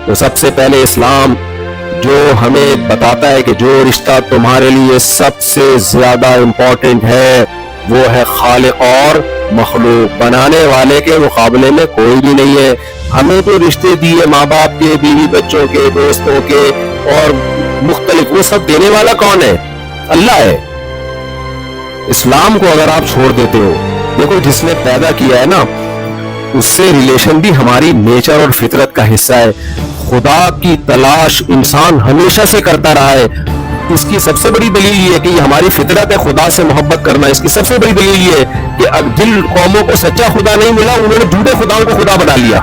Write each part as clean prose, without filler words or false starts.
تو سب سے پہلے اسلام جو ہمیں بتاتا ہے کہ جو رشتہ تمہارے لیے سب سے زیادہ امپورٹنٹ ہے وہ ہے خالق اور مخلوق. بنانے والے کے مقابلے میں کوئی بھی نہیں ہے. ہمیں تو رشتے دیے ماں باپ کے, بیوی بچوں کے, دوستوں کے اور مختلف, وہ سب دینے والا کون ہے؟ اللہ ہے. اسلام کو اگر آپ چھوڑ دیتے ہو, دیکھو جس نے پیدا کیا ہے نا اس سے ریلیشن بھی ہماری نیچر اور فطرت کا حصہ ہے. خدا کی تلاش انسان ہمیشہ سے کرتا رہا ہے. اس کی سب سے بڑی دلیل یہ ہے کہ یہ ہماری فطرت ہے خدا سے محبت کرنا. اس کی سب سے بڑی دلیل یہ ہے کہ جن قوموں کو سچا خدا نہیں ملا انہوں نے جھوٹے خداؤں کو خدا بنا لیا.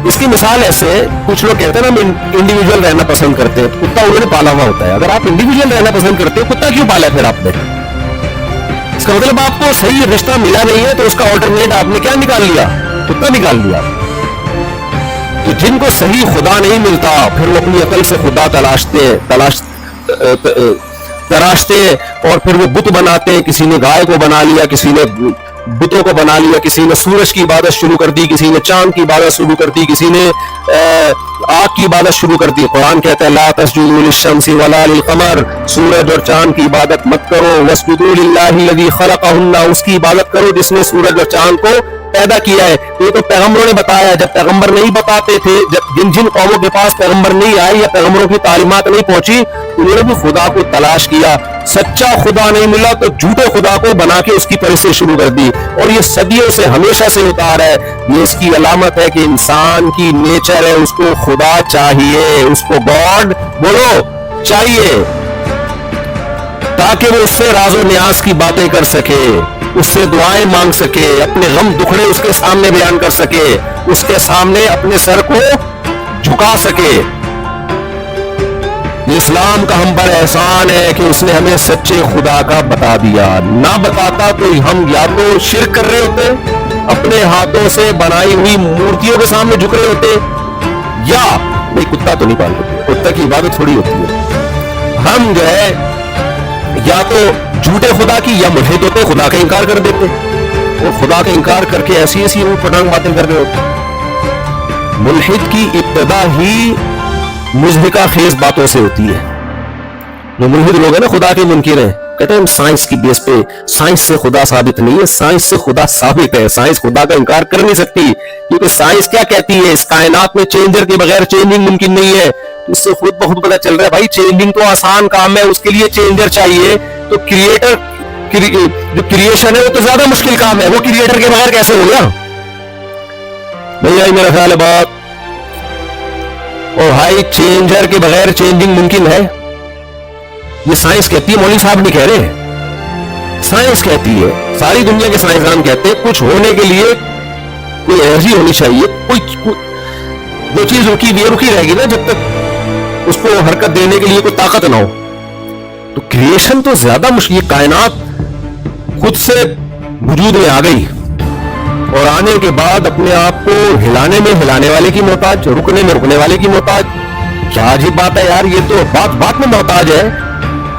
اس کی مثال ایسے, کچھ لوگ کہتے ہیں نا ہم انڈیویجول رہنا پسند کرتے ہیں, کتا انہوں نے پالا ہوا ہوتا ہے. اگر آپ انڈیویجول رہنا پسند کرتے ہو, کتا کیوں پالا پھر آپ نے؟ اس کا مطلب آپ کو صحیح رشتہ ملا نہیں ہے تو اس کا آلٹرنیٹ آپ نے کیا نکال لیا؟ کتا نکال لیا. تو جن کو صحیح خدا نہیں ملتا پھر وہ اپنی عقل سے خدا تراشتے اور پھر وہ بت بناتے ہیں. کسی نے گائے کو بنا لیا, کسی نے بتوں کو بنا لیا, کسی نے سورج کی عبادت شروع کر دی, کسی نے چاند کی عبادت شروع کر دی, کسی نے آگ کی عبادت شروع کر دی. قرآن کہتا ہے لا تسجدوا للشمس ولا للقمر, سورج اور چاند کی عبادت مت کرو. واسجدوا للہ الذی خلقہن, اس کی عبادت کرو جس نے سورج اور چاند کو پیدا کیا ہے. یہ تو پیغمبروں نے بتایا. جب پیغمبر نہیں بتاتے تھے, جن قوموں کے پاس پیغمبر نہیں آئے یا پیغمبروں کی تعلیمات نہیں پہنچی, انہوں نے بھی خدا کو تلاش کیا. سچا خدا نہیں ملا تو جھوٹے خدا کو بنا کے اس کی پرستش شروع کر دی. اور یہ صدیوں سے ہمیشہ سے ہوتا رہا ہے. یہ اس کی علامت ہے کہ انسان کی نیچر ہے, اس کو خدا چاہیے, اس کو گاڈ بولو چاہیے, تاکہ وہ اس سے راز و نیاز کی باتیں کر سکے, اس سے دعائیں مانگ سکے, اپنے غم دکھڑے اس کے سامنے بیان کر سکے, اس کے سامنے اپنے سر کو جھکا سکے. اسلام کا ہم پر احسان ہے کہ اس نے ہمیں سچے خدا کا بتا دیا. نہ بتاتا تو ہم یا تو شرک کر رہے ہوتے, اپنے ہاتھوں سے بنائی ہوئی مورتیوں کے سامنے جھک رہے ہوتے, یا نہیں کتا تو نہیں پالتے, کتا کی عبادت تھوڑی ہوتی ہے. ہم جو ہے یا تو جھوٹے خدا کی یا ملحد ہوتے, خدا کا انکار کر دیتے, اور خدا کا انکار کر کے ایسی ایسی وہ پٹانگ باتیں کر رہے ہوتے. ملحد کی ابتدا ہی مضحکہ خیز باتوں سے ہوتی ہے. جو ملحد لوگ ہیں نا خدا کے منکر ہیں, کہتے ہیں ہم سائنس کی بیس پہ, سائنس سے خدا ثابت نہیں ہے, سائنس سے خدا ثابت ہے. سائنس خدا کا انکار کر نہیں سکتی, کیونکہ سائنس کیا کہتی ہے, اس کائنات میں چینجر کے بغیر چینجنگ ممکن نہیں ہے. اس سے خود بخود پتہ چل رہا ہے بھائی چینجنگ تو آسان کام ہے, اس کے لیے چینجر چاہیے. تو کریٹر جو کریشن ہے وہ تو زیادہ مشکل کام ہے, وہ کریٹر کے بغیر کیسے ہو گیا بھائی؟ میرا خیال ہے بات. اور بھائی چینجر کے بغیر چینجنگ ممکن ہے, یہ سائنس کہتی ہے, مولوی صاحب نہیں کہہ رہے, سائنس کہتی ہے. ساری دنیا کے سائنسدان کہتے ہیں کچھ ہونے کے لیے کوئی انرجی ہونی چاہیے, کوئی جو چیز رکی رہے گی نا جب تک اس کو حرکت دینے کے لیے کوئی طاقت نہ ہو. تو کریشن تو زیادہ مشکل, یہ کائنات خود سے وجود میں آ گئی اور آنے کے بعد اپنے آپ کو ہلانے میں ہلانے والے کی محتاج, رکنے میں رکنے والے کی محتاج. کیا عجیب بات ہے یار, یہ تو بات میں محتاج ہے,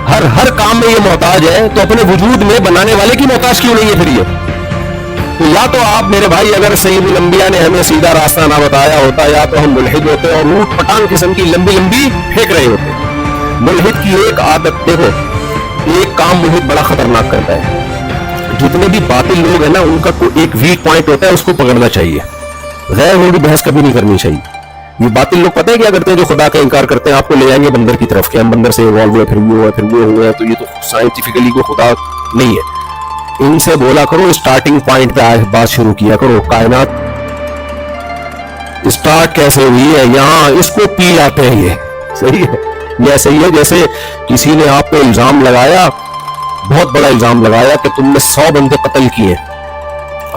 ہر کام میں یہ محتاج ہے, تو اپنے وجود میں بنانے والے کی محتاج کیوں نہیں ہے پھر یہ؟ تو یا تو آپ میرے بھائی اگر سید الانبیاء نے ہمیں سیدھا راستہ نہ بتایا ہوتا, یا تو ہم ملحد ہوتے اور اوٹ پٹان قسم کی لمبی پھینک رہے ہوتے. ملحد کی ایک عادت, دیکھو ایک کام ملحد بڑا خطرناک کرتا ہے. جتنے بھی باطل لوگ ہیں نا ان کا ایک ویک پوائنٹ ہوتا ہے, اس کو پکڑنا چاہیے, غیر ہوگی بحث کبھی نہیں کرنی چاہیے. یہ باطل لوگ پتہ ہے کیا کرتے ہیں, جو خدا کا انکار کرتے ہیں, آپ کو لے جائیں گے بندر کی طرف, کہ ہم بندر سے ایوالو ہوئے, پھر وہ ہوئے, پھر وہ ہوئے, تو یہ تو سائنٹیفکلی کوئی خدا نہیں ہے. ان سے بولا کرو اسٹارٹنگ پوائنٹ پہ بات شروع کیا کرو. کائنات اسٹارٹ کیسے ہوئی ہے, یہاں اس کو پی آتے ہیں, یہ صحیح ہے. یہ ایسے ہی ہے جیسے کسی نے آپ کو الزام لگایا, بہت بڑا الزام لگایا کہ تم نے 100 بندے قتل کیے.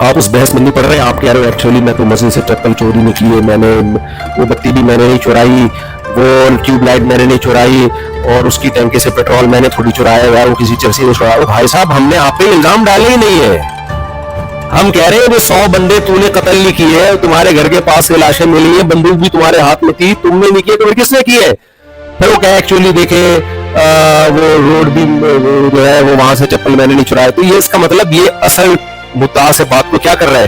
آپ اس بحث میں نہیں پڑھ رہے, آپ کہہ رہے ہو ایکچولی میں تو مسجد سے چپل چوری نہیں کیے, میں نے وہ بتی بھی میں نے نہیں چورائی, وہ ٹیوب لائٹ میں نے نہیں چورائی, اور اس کی ٹینکی سے پیٹرول میں نے تھوڑی چورایا ہے, وہ کسی چرسی نے چورایا. بھائی صاحب ہم نے آپ پہ الزام ڈالے ہی نہیں ہے, ہم کہہ رہے ہیں وہ 100 بندے تو نے قتل نہیں کیے, تمہارے گھر کے پاس سے لاشیں ملی ہیں, بندوق بھی تمہارے ہاتھ میں تھی, تم نے نہیں کیے تو کس نے کیے؟ پھر وہ کہا ایکچولی دیکھیں وہ روڈ بھی جو ہے وہ وہاں سے چپل میں نے نہیں چرایا. تو یہ اس کا مطلب یہ اصل مدعا سے بات کو کیا کر رہا ہے,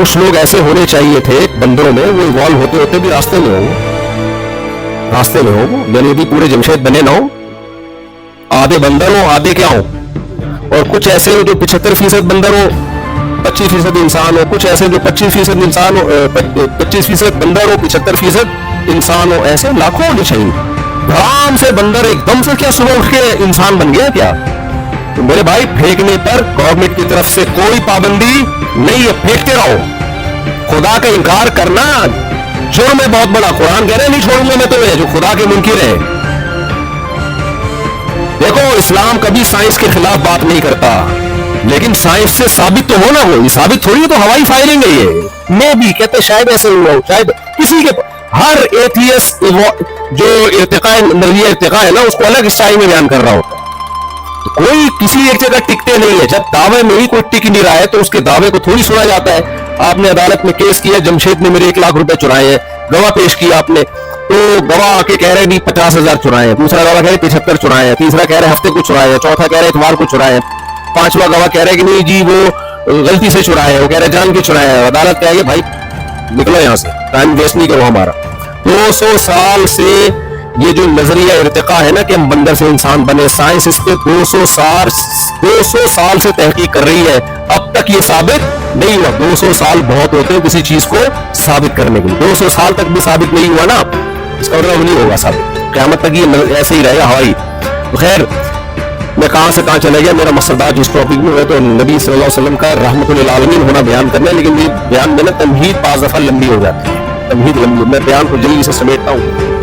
کچھ لوگ ایسے ہونے چاہیے تھے بندروں میں, وہ ایوالو ہوتے ہوتے بھی راستے میں ہو, یعنی بھی پورے جمشید بنے نہ ہو, آدھے بندر ہو آدھے کیا ہو, اور کچھ ایسے ہو جو 75% بندر ہو 25% انسان ہو, کچھ ایسے جو 25% انسان ہو 25% بندر ہو 75% انسان ہو, ایسے لاکھوں ہونے چاہیے. دھام سے بندر ایک دم سے کیا صبح اٹھ کے انسان بن گیا کیا؟ تو میرے بھائی پھینکنے پر گورنمنٹ کی طرف سے کوئی پابندی نہیں ہے, پھینکتے رہو. خدا کا انکار کرنا جرم ہے بہت بڑا. قرآن کہہ رہے نہیں چھوڑوں گا میں تمہیں جو خدا کے منکر ہے. دیکھو اسلام کبھی سائنس کے خلاف بات نہیں کرتا, لیکن سائنس سے ثابت تو ہونا, وہ ثابت تھوڑی ہے تو ہوائی فائرنگ ہے. یہ میں بھی کہتے شاید ایسے ہوا ہو, شاید کسی کے ہر ایتھیس جو ارتقاء نظریہ ارتقاء ہے نا اس کو الگ اسٹائل میں بیان کر رہا ہوتا ہے. کوئی کسی ایک جگہ ٹکتے نہیں ہے. جب دعوے میں ہی کوئی ٹک نہیں رہا ہے تو اس کے دعوے کو تھوڑی سنا جاتا ہے. آپ نے عدالت میں کیس کیا جمشید نے میرے 1 لاکھ روپے چرائے ہیں, گواہ پیش کیا آپ نے, تو گواہ آ کے کہہ رہے نہیں 50,000 چرائے ہیں, دوسرا گواہ کہہ رہے 75 چرائے ہیں, تیسرا کہہ رہے ہفتے کو چرائے ہیں, چوتھا کہہ رہے اتوار کو چرائے ہیں, پانچواں گواہ کہہ رہے کہ نہیں جی وہ غلطی سے چرائے ہیں, وہ کہہ رہے جان کے چرائے ہیں. عدالت کہے گی بھائی نکلو یہاں سے, ٹائم ویسٹ نہیں کرو ہمارا. 200 سال سے یہ جو نظریہ ارتقاء ہے نا کہ ہم بندر سے انسان بنے, سائنس اس پہ 200 سال سے تحقیق کر رہی ہے, اب تک یہ ثابت نہیں ہوا. 200 سال بہت ہوتے ہیں کسی چیز کو ثابت کرنے کے لیے. 200 سال تک بھی ثابت نہیں ہوا نا, اس کا مطلب نہیں ہوگا ثابت. قیامت تک یہ ایسے ہی رہے گا ہوائی. خیر میں کہاں سے کہاں چلے گیا, میرا مقصد آج اس ٹاپک میں ہے تو نبی صلی اللہ علیہ وسلم کا رحمت للعالمین ہونا بیان کرنا ہے, لیکن یہ بیان میں نا تمہید بعض دفعہ لمبی ہو جاتی ہے. تمہید لمبی, میں بیان کو جلدی سے سمیٹتا ہوں.